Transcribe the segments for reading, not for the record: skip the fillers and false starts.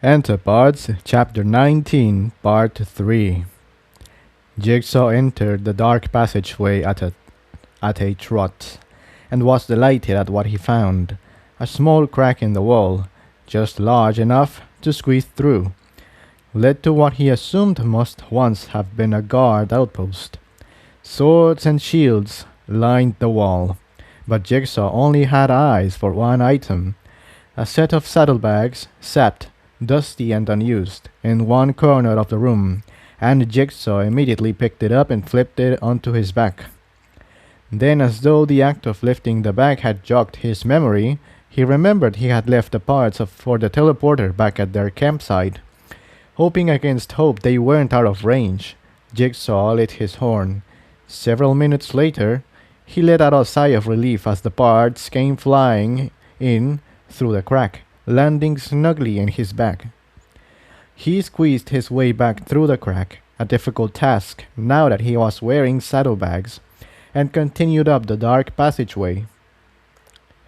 Antipodes, Chapter 19, Part 3. Jigsaw entered the dark passageway at a trot, and was delighted at what he found. A small crack in the wall, just large enough to squeeze through, led to what he assumed must once have been a guard outpost. Swords and shields lined the wall, but Jigsaw only had eyes for one item. A set of saddlebags sat, dusty and unused, in one corner of the room, and Jigsaw immediately picked it up and flipped it onto his back. Then, as though the act of lifting the bag had jogged his memory, he remembered he had left the parts for the teleporter back at their campsite. Hoping against hope they weren't out of range, Jigsaw lit his horn. Several minutes later, he let out a sigh of relief as the parts came flying in through the crack, landing snugly in his bag. He squeezed his way back through the crack, a difficult task now that he was wearing saddlebags, and continued up the dark passageway.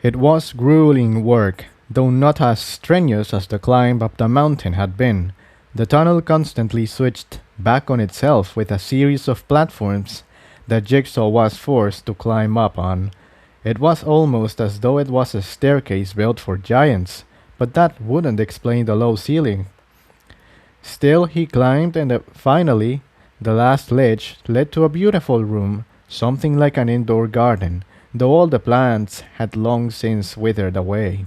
It was grueling work, though not as strenuous as the climb up the mountain had been. The tunnel constantly switched back on itself with a series of platforms that Jigsaw was forced to climb up on. It was almost as though it was a staircase built for giants, but that wouldn't explain the low ceiling. Still, he climbed, and finally, the last ledge led to a beautiful room, something like an indoor garden, though all the plants had long since withered away.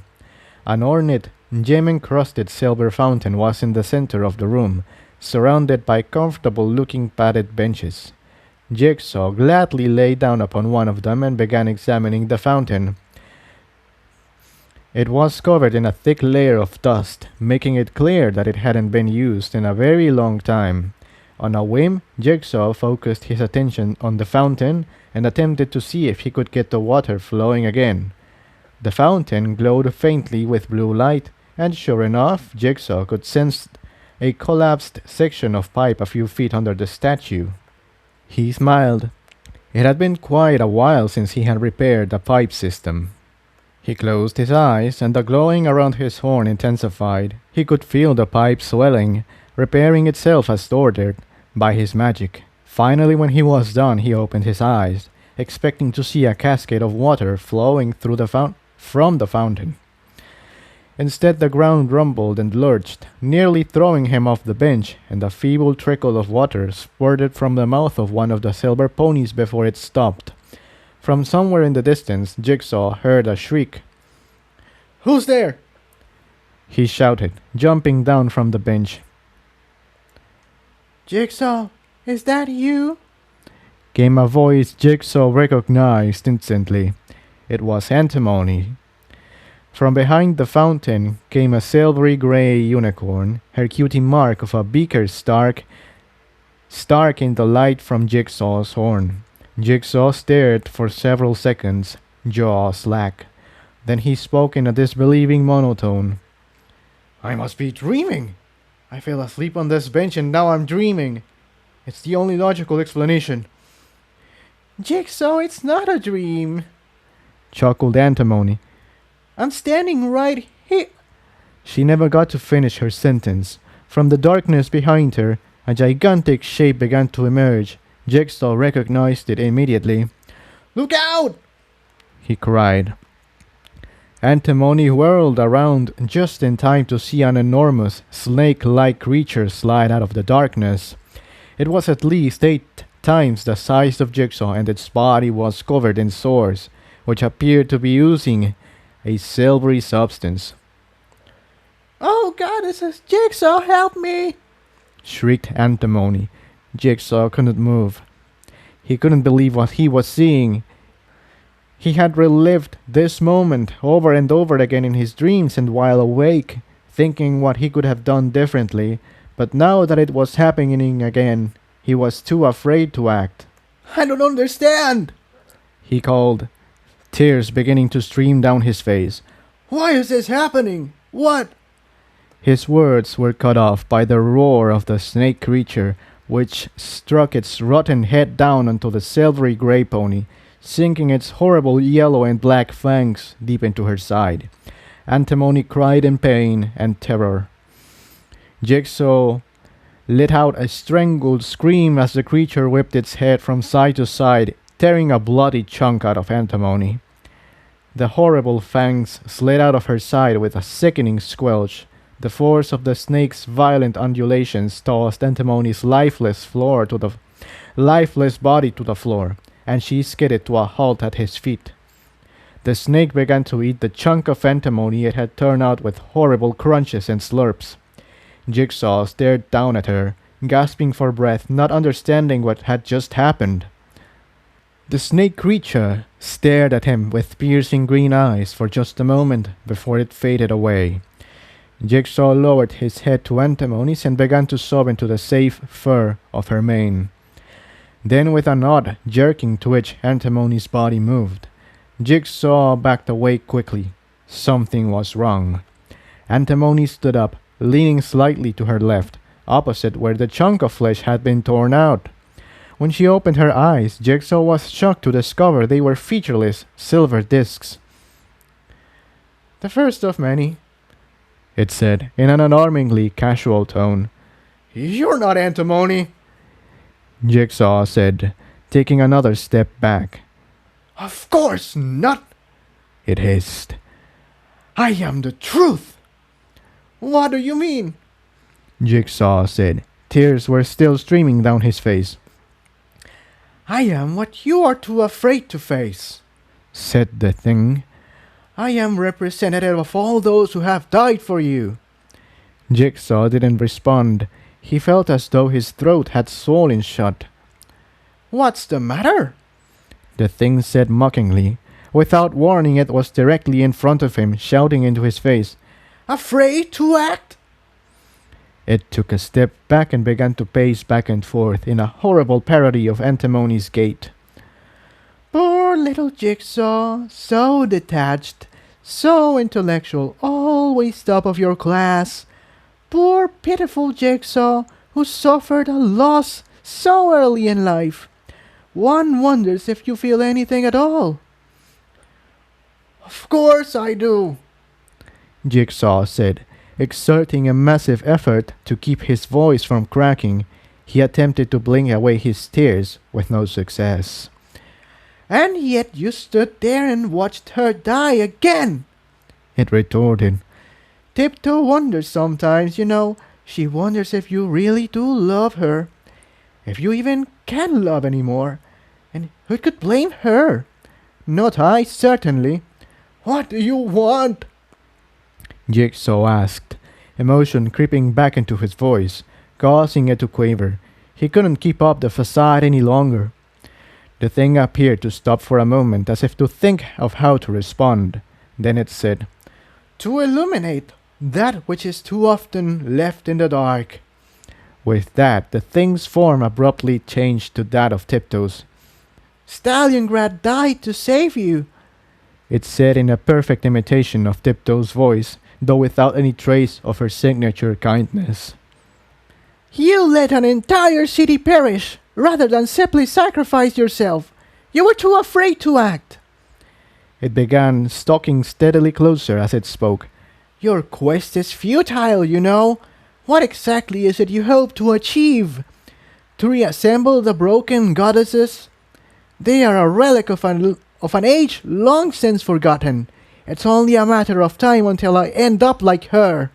An ornate, gem-encrusted silver fountain was in the center of the room, surrounded by comfortable-looking padded benches. Jigsaw gladly lay down upon one of them and began examining the fountain. It was covered in a thick layer of dust, making it clear that it hadn't been used in a very long time. On a whim, Jigsaw focused his attention on the fountain and attempted to see if he could get the water flowing again. The fountain glowed faintly with blue light, and sure enough, Jigsaw could sense a collapsed section of pipe a few feet under the statue. He smiled. It had been quite a while since he had repaired the pipe system. He closed his eyes, and the glowing around his horn intensified. He could feel the pipe swelling, repairing itself as ordered by his magic. Finally, when he was done, he opened his eyes, expecting to see a cascade of water flowing from the fountain. Instead, the ground rumbled and lurched, nearly throwing him off the bench, and a feeble trickle of water spurted from the mouth of one of the silver ponies before it stopped. From somewhere in the distance, Jigsaw heard a shriek. "Who's there?" he shouted, jumping down from the bench. "Jigsaw, is that you?" came a voice Jigsaw recognized instantly. It was Antimony. From behind the fountain came a silvery gray unicorn, her cutie mark of a beaker stark in the light from Jigsaw's horn. Jigsaw stared for several seconds, jaw slack. Then he spoke in a disbelieving monotone. "I must be dreaming. I fell asleep on this bench and now I'm dreaming. It's the only logical explanation." "Jigsaw, it's not a dream," chuckled Antimony. "I'm standing right here." She never got to finish her sentence. From the darkness behind her, a gigantic shape began to emerge. Jigsaw recognized it immediately. "Look out!" he cried. Antimony whirled around just in time to see an enormous, snake-like creature slide out of the darkness. It was at least 8 times the size of Jigsaw, and its body was covered in sores, which appeared to be oozing a silvery substance. "Oh God, this is Jigsaw, help me!" shrieked Antimony. Jigsaw couldn't move. He couldn't believe what he was seeing. He had relived this moment over and over again in his dreams and while awake, thinking what he could have done differently, but now that it was happening again, he was too afraid to act. "I don't understand," he called, tears beginning to stream down his face. "Why is this happening? What?" His words were cut off by the roar of the snake creature, which struck its rotten head down onto the silvery gray pony, sinking its horrible yellow and black fangs deep into her side. Antimony cried in pain and terror. Jigsaw let out a strangled scream as the creature whipped its head from side to side, tearing a bloody chunk out of Antimony. The horrible fangs slid out of her side with a sickening squelch. The force of the snake's violent undulations tossed Antimony's lifeless body to the floor, and she skidded to a halt at his feet. The snake began to eat the chunk of antimony it had turned out with horrible crunches and slurps. Jigsaw stared down at her, gasping for breath, not understanding what had just happened. The snake creature stared at him with piercing green eyes for just a moment before it faded away. Jigsaw lowered his head to Antimony's and began to sob into the safe fur of her mane. Then, with an odd, jerking twitch, Antimony's body moved. Jigsaw backed away quickly. Something was wrong. Antimony stood up, leaning slightly to her left, opposite where the chunk of flesh had been torn out. When she opened her eyes, Jigsaw was shocked to discover they were featureless silver discs. "The first of many," it said, in an alarmingly casual tone. "You're not Antimony," Jigsaw said, taking another step back. "Of course not," it hissed. "I am the truth." "What do you mean?" Jigsaw said. Tears were still streaming down his face. "I am what you are too afraid to face," said the thing. "I am representative of all those who have died for you." Jigsaw didn't respond. He felt as though his throat had swollen shut. "What's the matter?" the thing said mockingly. Without warning, it was directly in front of him, shouting into his face. "Afraid to act?" It took a step back and began to pace back and forth in a horrible parody of Antimony's gait. "Poor little Jigsaw, so detached, so intellectual, always top of your class. Poor pitiful Jigsaw, who suffered a loss so early in life. One wonders if you feel anything at all." "Of course I do," Jigsaw said, exerting a massive effort to keep his voice from cracking. He attempted to blink away his tears with no success. "And yet you stood there and watched her die again," it retorted. "Tiptoe wonders sometimes, you know. She wonders if you really do love her. If you even can love anymore. And who could blame her? Not I, certainly. What do you want?" Jigsaw asked, emotion creeping back into his voice, causing it to quaver. He couldn't keep up the facade any longer. The thing appeared to stop for a moment as if to think of how to respond. Then it said, "To illuminate that which is too often left in the dark." With that, the thing's form abruptly changed to that of Tiptoe's. "Stalliongrad died to save you," it said in a perfect imitation of Tiptoe's voice, though without any trace of her signature kindness. "You let an entire city perish, rather than simply sacrifice yourself. You were too afraid to act." It began stalking steadily closer as it spoke. "Your quest is futile, you know. What exactly is it you hope to achieve? To reassemble the broken goddesses? They are a relic of an age long since forgotten. It's only a matter of time until I end up like her."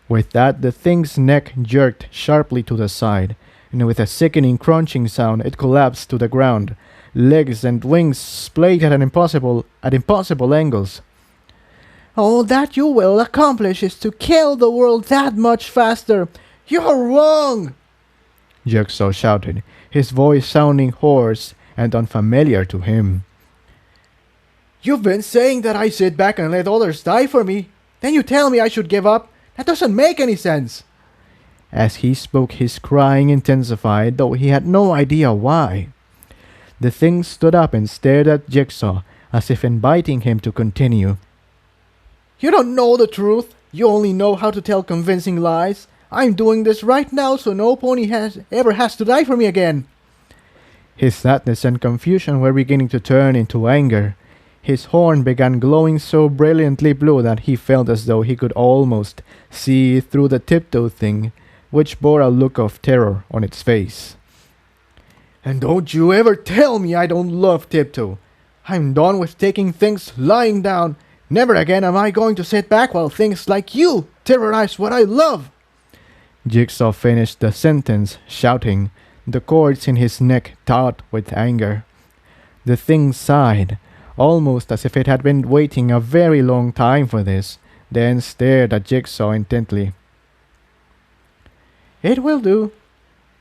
With that, the thing's neck jerked sharply to the side, and with a sickening crunching sound, it collapsed to the ground. Legs and wings splayed at impossible angles. "All that you will accomplish is to kill the world that much faster. You're wrong!" Jigsaw shouted, his voice sounding hoarse and unfamiliar to him. "You've been saying that I sit back and let others die for me. Then you tell me I should give up? That doesn't make any sense." As he spoke, his crying intensified, though he had no idea why. The thing stood up and stared at Jigsaw, as if inviting him to continue. "You don't know the truth. You only know how to tell convincing lies. I'm doing this right now so no pony ever has to die for me again." His sadness and confusion were beginning to turn into anger. His horn began glowing so brilliantly blue that he felt as though he could almost see through the tiptoe thing, which bore a look of terror on its face. And don't you ever tell me I don't love tiptoe. I'm done with taking things lying down. Never again am I going to sit back while things like you terrorize what I love. Jigsaw finished the sentence, shouting, the cords in his neck taut with anger. The thing sighed, almost as if it had been waiting a very long time for this, then stared at Jigsaw intently. It will do,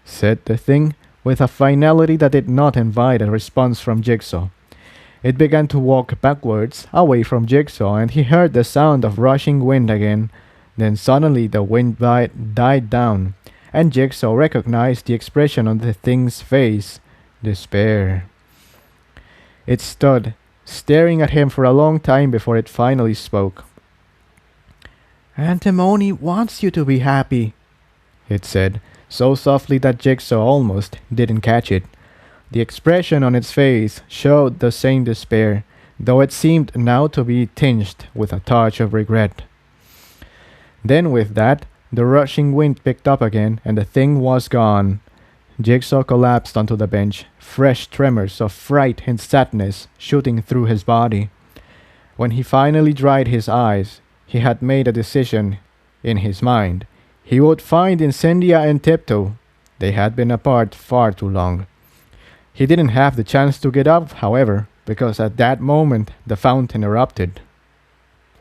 said the thing, with a finality that did not invite a response from Jigsaw. It began to walk backwards, away from Jigsaw, and he heard the sound of rushing wind again. Then suddenly the wind died down, and Jigsaw recognized the expression on the thing's face, despair. It stood, staring at him for a long time before it finally spoke. Antimony wants you to be happy, it said, so softly that Jigsaw almost didn't catch it. The expression on its face showed the same despair, though it seemed now to be tinged with a touch of regret. Then with that, the rushing wind picked up again, and the thing was gone. Jigsaw collapsed onto the bench, fresh tremors of fright and sadness shooting through his body. When he finally dried his eyes, he had made a decision in his mind. He would find Incendia and Tiptoe. They had been apart far too long. He didn't have the chance to get up, however, because at that moment the fountain erupted.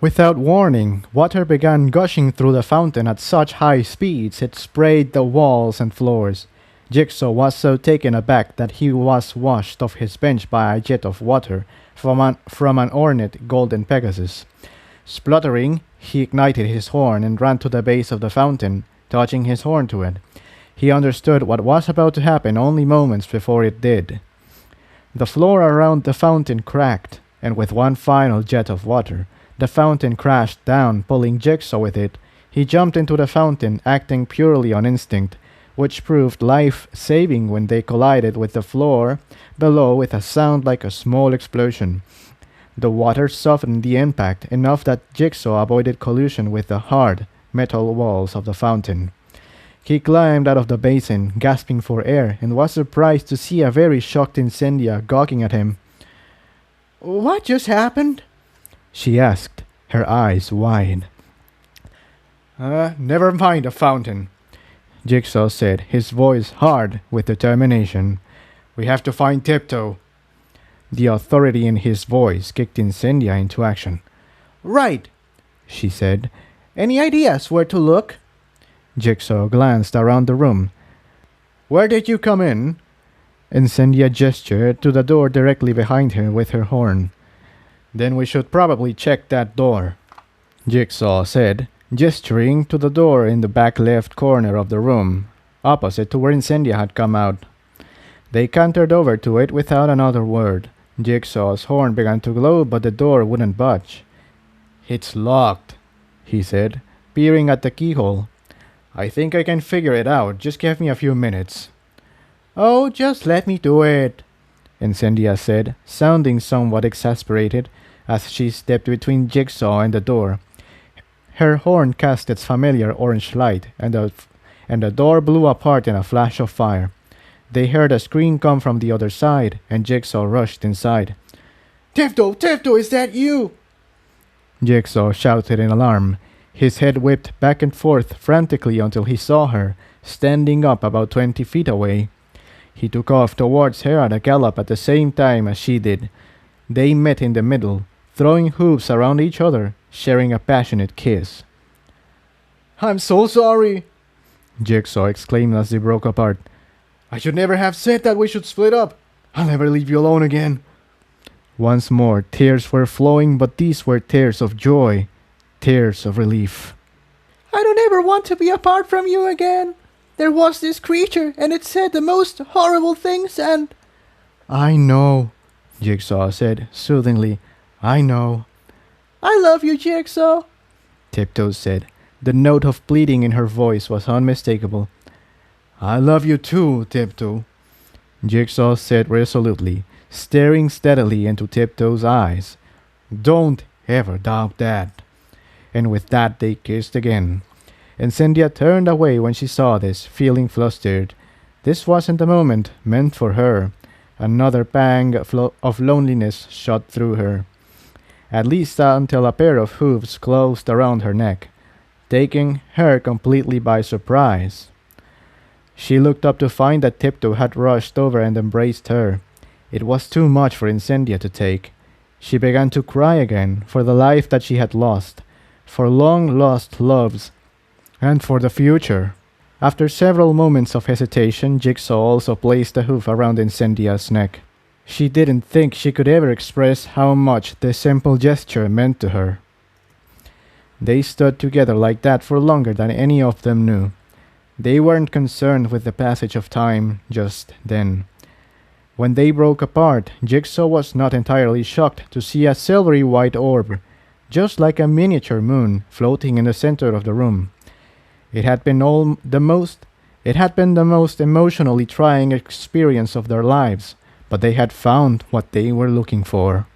Without warning, water began gushing through the fountain at such high speeds it sprayed the walls and floors. Jigsaw was so taken aback that he was washed off his bench by a jet of water from an ornate golden Pegasus. Spluttering, he ignited his horn and ran to the base of the fountain, touching his horn to it. He understood what was about to happen only moments before it did. The floor around the fountain cracked, and with one final jet of water, the fountain crashed down, pulling Jigsaw with it. He jumped into the fountain, acting purely on instinct, which proved life-saving when they collided with the floor below with a sound like a small explosion. The water softened the impact enough that Jigsaw avoided collision with the hard metal walls of the fountain. He climbed out of the basin, gasping for air, and was surprised to see a very shocked Incendia gawking at him. What just happened? She asked, her eyes wide. Never mind the fountain, Jigsaw said, his voice hard with determination. We have to find Tiptoe. The authority in his voice kicked Incendia into action. Right, she said. Any ideas where to look? Jigsaw glanced around the room. Where did you come in? Incendia gestured to the door directly behind her with her horn. Then we should probably check that door, Jigsaw said, gesturing to the door in the back left corner of the room, opposite to where Incendia had come out. They cantered over to it without another word. Jigsaw's horn began to glow, but the door wouldn't budge. It's locked, he said, peering at the keyhole. I think I can figure it out. Just give me a few minutes. Oh, just let me do it, Incendia said, sounding somewhat exasperated as she stepped between Jigsaw and the door. Her horn cast its familiar orange light, and the door blew apart in a flash of fire. They heard a scream come from the other side, and Jigsaw rushed inside. Tiptoe, Tiptoe, is that you? Jigsaw shouted in alarm. His head whipped back and forth frantically until he saw her, standing up about 20 feet away. He took off towards her at a gallop at the same time as she did. They met in the middle, throwing hooves around each other, sharing a passionate kiss. I'm so sorry, Jigsaw exclaimed as they broke apart. I should never have said that we should split up. I'll never leave you alone again. Once more, tears were flowing, but these were tears of joy, tears of relief. I don't ever want to be apart from you again. There was this creature, and it said the most horrible things, and... I know, Jigsaw said soothingly. I know. I love you, Jigsaw, Tiptoe said. The note of pleading in her voice was unmistakable. I love you too, Tiptoe, Jigsaw said resolutely, staring steadily into Tiptoe's eyes. Don't ever doubt that. And with that, they kissed again. And Cynthia turned away when she saw this, feeling flustered. This wasn't a moment meant for her. Another pang of loneliness shot through her, at least until a pair of hooves closed around her neck, taking her completely by surprise. She looked up to find that Tiptoe had rushed over and embraced her. It was too much for Incendia to take. She began to cry again for the life that she had lost, for long lost loves, and for the future. After several moments of hesitation, Jigsaw also placed a hoof around Incendia's neck. She didn't think she could ever express how much this simple gesture meant to her. They stood together like that for longer than any of them knew. They weren't concerned with the passage of time just then. When they broke apart, Jigsaw was not entirely shocked to see a silvery white orb, just like a miniature moon, floating in the center of the room. It had been the most emotionally trying experience of their lives, but they had found what they were looking for.